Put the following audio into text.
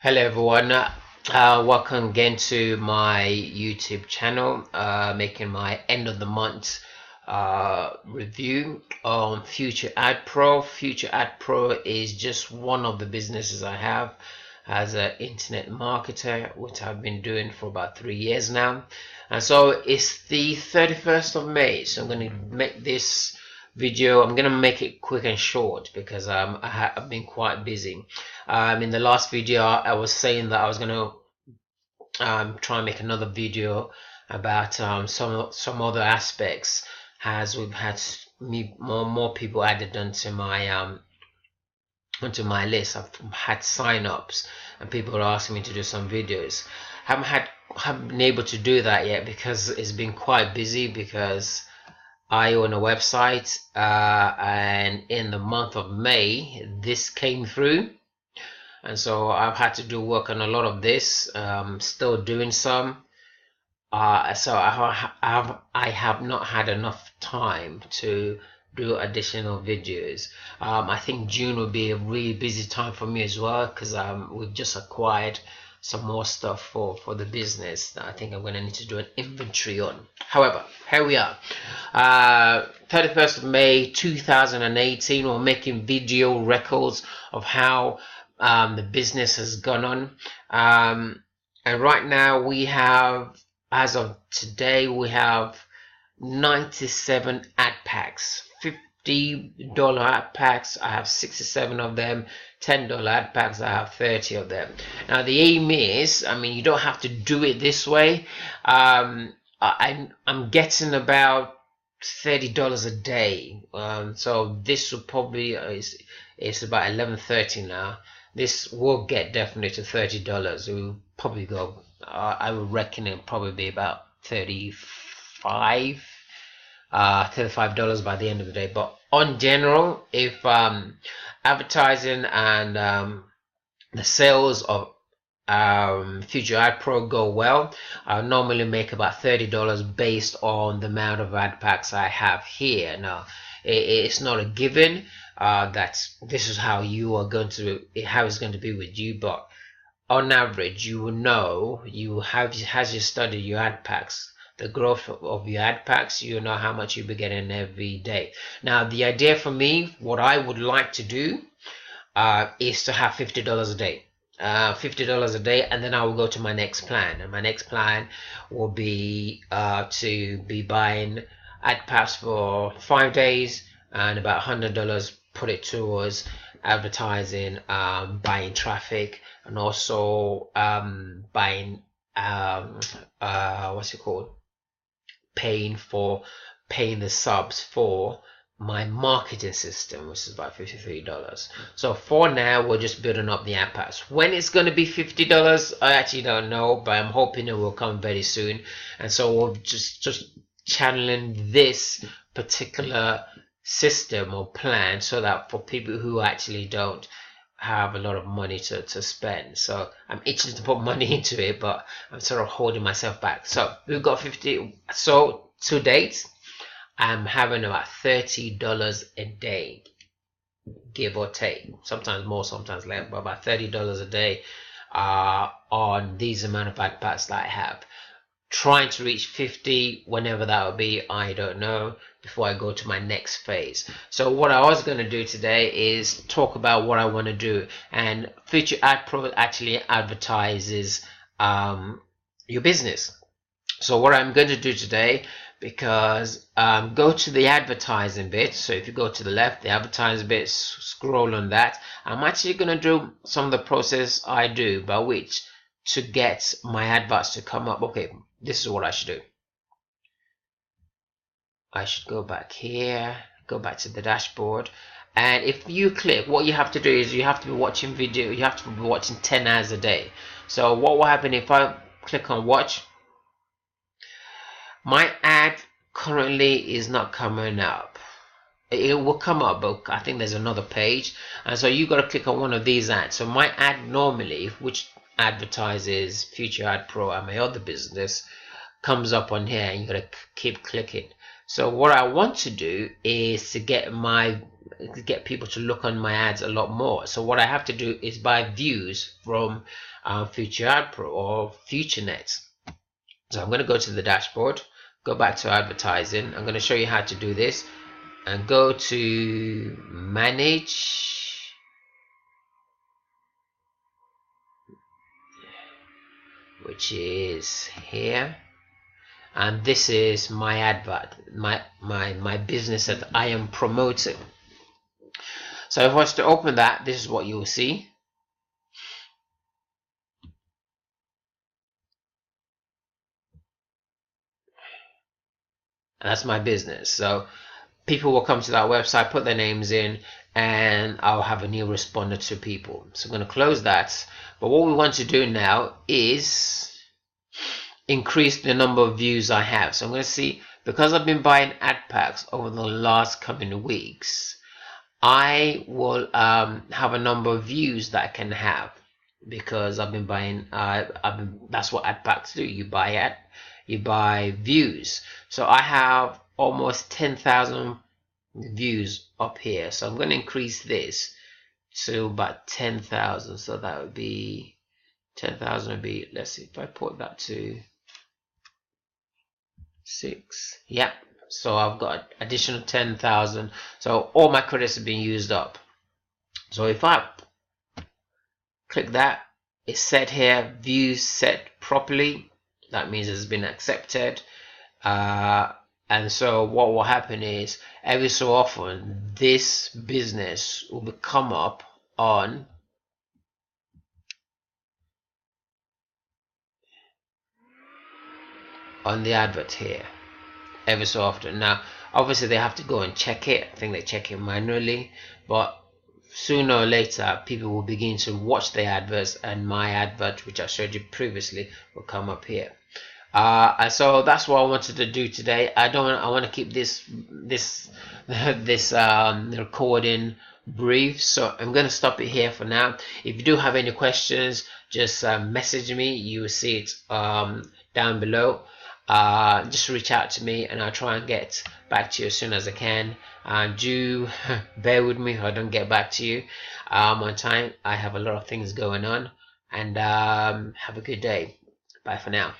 Hello everyone, welcome again to my YouTube channel, making my end of the month review on FutureAdPro. FutureAdPro is just one of the businesses I have as an internet marketer, which I've been doing for about 3 years now. And so it's the 31st of May, so I'm going to make this video. I'm gonna make it quick and short because I've been quite busy. In the last video I was saying that I was gonna try and make another video about some other aspects, as we've had more people added onto my list. I've had sign-ups and people are asking me to do some videos. Haven't been able to do that yet because it's been quite busy, because I own a website, and in the month of May this came through, and so I've had to do work on a lot of this. Still doing some, so I have not had enough time to do additional videos. I think June will be a really busy time for me as well, because we've just acquired some more stuff for the business that I think I'm going to need to do an inventory on. However, here we are, 31st of May 2018. We're making video records of how the business has gone on, and right now we have, as of today, we have 97 ad packs. $50 ad packs, I have 67 of them. $10 ad packs, I have 30 of them. Now the aim is, you don't have to do it this way. I'm getting about $30 a day. So this will probably it's about 11:30 now. This will get definitely to $30. It will probably go, I would reckon it'll probably be about $35 by the end of the day. But on general, if advertising and the sales of FutureAdPro go well, I normally make about $30 based on the amount of ad packs I have here. Now it's not a given that this is how you are going to, how it's going to be with you, but on average you will know, as you study your ad packs, the growth of your ad packs, you know how much you'll be getting every day. Now the idea for me, what I would like to do is to have $50 a day. $50 a day, and then I will go to my next plan, and my next plan will be to be buying ad packs for 5 days, and about $100 put it towards advertising, buying traffic, and also buying what's it called, paying the subs for my marketing system, which is about $53. So for now we're just building up the ad packs. When it's going to be $50, I actually don't know, but I'm hoping it will come very soon. And so we're just channeling this particular system or plan, so that for people who actually don't have a lot of money to spend. So I'm itching to put money into it, but I'm sort of holding myself back. So we've got 50. So to date I'm having about $30 a day, give or take, sometimes more, sometimes less, but about $30 a day on these amount of ad packs that I have. Trying to reach 50, whenever that will be, I don't know, before I go to my next phase. So what I was going to do today is talk about what I want to do. And FutureAdPro actually advertises your business. So what I'm going to do today, because go to the advertising bit. So if you go to the left, the advertising bit, scroll on that. I'm actually going to do some of the process I do by which to get my adverts to come up. Okay, this is what I should do. I should go back here, go back to the dashboard, and if you click, what you have to do is you have to be watching video, you have to be watching 10 hours a day. So what will happen if I click on watch? My ad currently is not coming up. It will come up, but I think there's another page, and so you got to click on one of these ads. So my ad normally, which advertises FutureAdPro and my other business, comes up on here, and you got to keep clicking. So what I want to do is to get my get people to look on my ads a lot more. So what I have to do is buy views from FutureAdPro or FutureNet. So I'm going to go to the dashboard, go back to advertising. I'm going to show you how to do this, and go to manage, which is here, and this is my advert, my business that I am promoting. So if I was to open that, this is what you will see. And that's my business. So people will come to that website, put their names in, and I'll have a new responder to people. So I'm going to close that. But what we want to do now is increase the number of views I have. So I'm going to see, because I've been buying ad packs over the last coming weeks, I will have a number of views that I can have, because I've been buying. That's what ad packs do. You buy views. So I have almost 10,000 views up here. So I'm going to increase this to about 10,000. So that would be 10,000 would be, let's see if I put that to 6. Yep. So I've got additional 10,000. So all my credits have been used up. So if I click that, it's set here, views set properly. That means it's been accepted. And so what will happen is, every so often this business will come up on the advert here every so often. Now obviously they have to go and check it. I think they check it manually, but sooner or later people will begin to watch the adverts, and my advert, which I showed you previously, will come up here. And so that's what I wanted to do today. I want to keep this recording brief, so I'm going to stop it here for now. If you do have any questions, just message me. You will see it down below. Just reach out to me, and I'll try and get back to you as soon as I can. Do bear with me if I don't get back to you on time. I have a lot of things going on, and have a good day. Bye for now.